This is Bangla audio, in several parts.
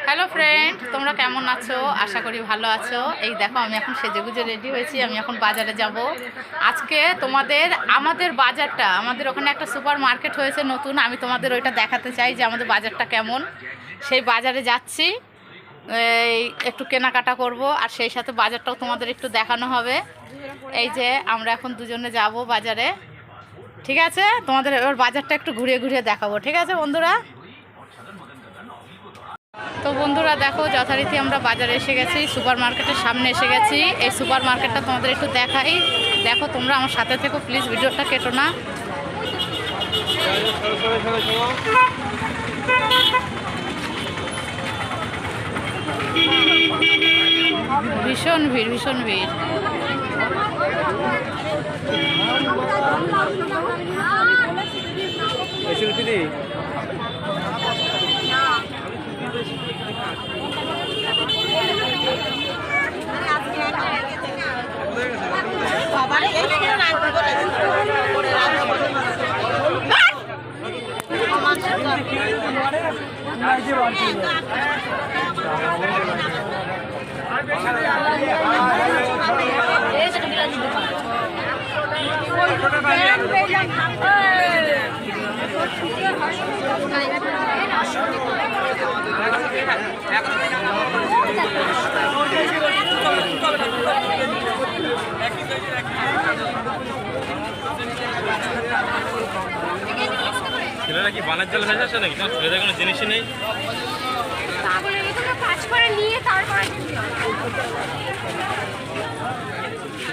হ্যালো ফ্রেন্ড, তোমরা কেমন আছো? আশা করি ভালো আছো। এই দেখো, আমি এখন সেজেগুজে রেডি হয়েছি। আমি এখন বাজারে যাব। আজকে তোমাদের আমাদের বাজারটা, আমাদের ওখানে একটা সুপার মার্কেট হয়েছে নতুন। আমি তোমাদের ওইটা দেখাতে চাই যে আমাদের বাজারটা কেমন। সেই বাজারে যাচ্ছি, এই একটু কেনাকাটা করব, আর সেই সাথে বাজারটাও তোমাদের একটু দেখানো হবে। এই যে আমরা এখন দুজনে যাব বাজারে, ঠিক আছে? তোমাদের এবার বাজারটা একটু ঘুরিয়ে ঘুরিয়ে দেখাবো, ঠিক আছে বন্ধুরা? তো বন্ধুরা দেখো, যথারীতি আমরা বাজারে এসে গেছি, সুপার মার্কেটের সামনে এসে গেছি। এই সুপার মার্কেটটা তোমাদের একটু দেখাই। দেখো, তোমরা আমার সাথে থেকো প্লিজ, ভিডিওটা কেটো না। ভীষণ ভিড়, ভীষণ ভিড়। ছেলেরা কি বানের জল ভেসে আসে নাকি? ছেলেদের কোনো জিনিসই নেই।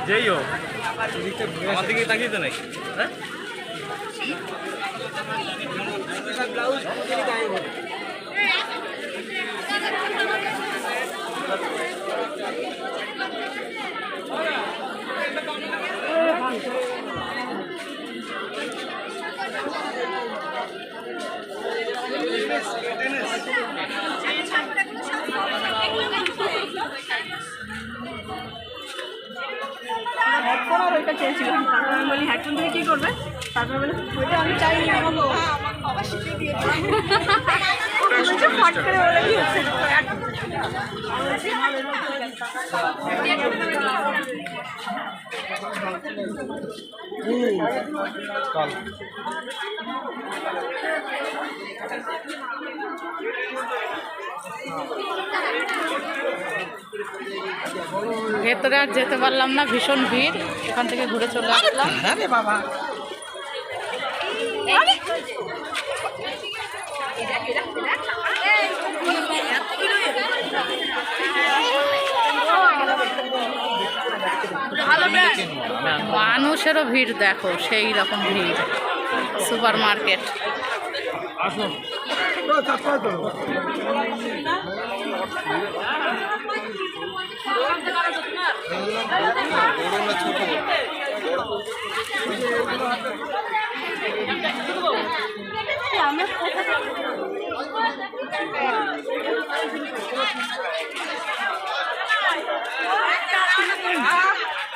যেই হোক, আমার দিকে তাকিয়ে তো নাকি? হ্যাঁ, হেডফোন আর ওইটা চেয়েছিলাম। তারপর আমি বলি হেডফোন থেকে কী করবে? তারপর বলে ওইটা আমি চাই আমাকে বাবা শিখে দিয়েছে। ফট করে বলে দিয়েছে। ভেতরে আর যেতে পারলাম না, ভীষণ ভিড়। এখান থেকে ঘুরে চলে আসলাম। মানুষেরও ভিড় দেখো, সেই রকম ভিড় সুপার মার্কেট।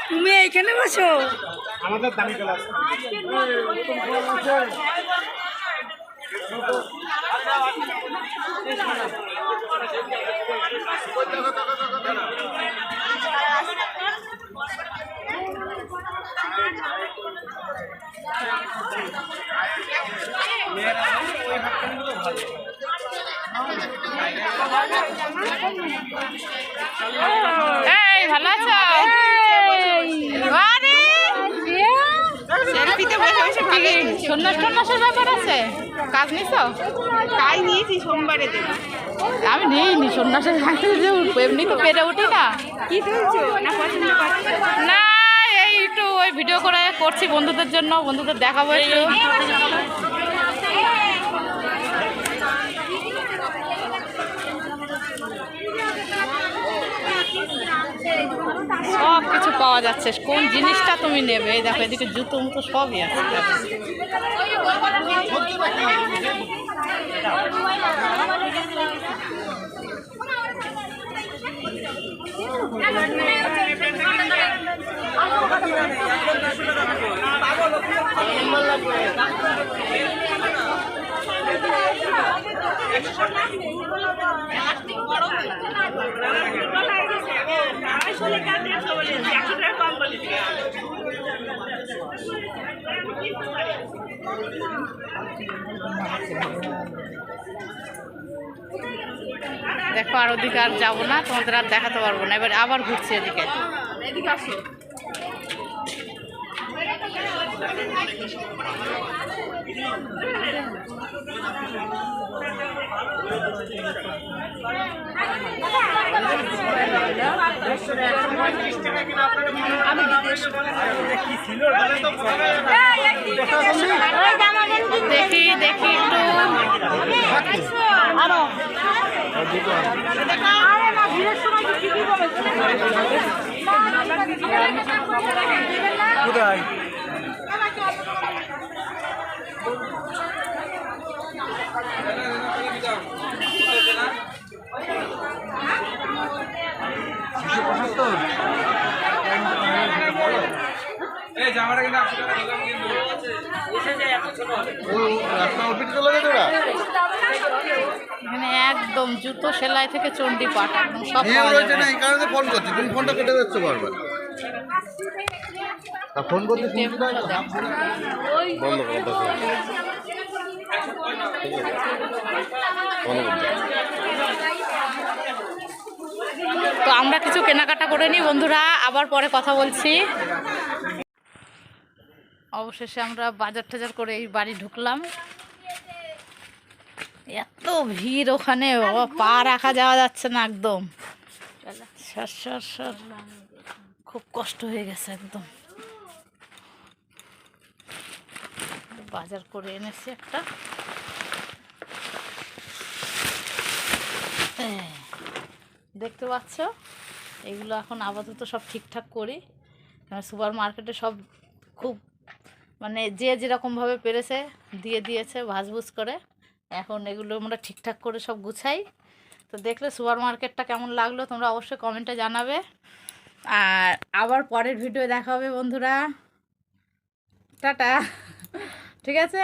তুমি এইখানে বসো। আমাদের দামি ক্লাস এই ভালো আছো? সন্ন্যাসের ব্যাপার আছে, কাজ নিছো? তাই নিয়েছি, সোমবারে দেবো। আমি নিইনি সন্ন্যাসের, এমনি তো পেরে উঠি না। কি তুলছো না পছন্দ করছো? না, এই একটু ওই ভিডিও করে করছি বন্ধুদের জন্য, বন্ধুদের দেখাবো একটু। সব কিছু পাওয়া যাচ্ছে, কোন জিনিসটা তুমি নেবে। এই দেখো, এদিকে জুতো মুতো সবই আছে। দেখো আর ওদিকে আর যাবো না, তোমাদের আর দেখাতে পারবো না। এবার আবার ঘুরছি এদিকে। এদিকে আসো। দেখি দেখি একটু। কোথায়? এই জামাটা কিন্তু 80 টাকা দিলাম কিন্তু এখানে একদম জুতো সেলাই থেকে চণ্ডী পাট একদম সব নিয়ে পাওয়া রয়েছে যাবে। না, এই কারণে ফোন করছি, তুমি ফোনটা কেটে যাচ্ছ বারবার। তা ফোন করতে শুনছি না, বন্ধ করো, বন্ধ করো। তো আমরা কিছু কেনাকাটা করে নিই বন্ধুরা, আবার পরে কথা বলছি। অবশেষে আমরা বাজার টাজার করে এই বাড়ি ঢুকলাম। এত ভিড় ওখানে, পা রাখা যাওয়া যাচ্ছে না একদম। সর সর সর, খুব কষ্ট হয়ে গেছে একদম। বাজার করে এনেছি একটা। দেখতে পাচ্ছ, এগুলো এখন আপাতত সব ঠিকঠাক করি। সুপার মার্কেটে সব খুব মানে যে যেরকমভাবে পেরেছে দিয়ে দিয়েছে ভাজভুজ করে। এখন এগুলো আমরা ঠিকঠাক করে সব গুছাই। তো দেখলে সুপার মার্কেটটা কেমন লাগলো তোমরা অবশ্যই কমেন্টে জানাবে। আর আবার পরের ভিডিও দেখা হবে বন্ধুরা। টাটা, ঠিক আছে।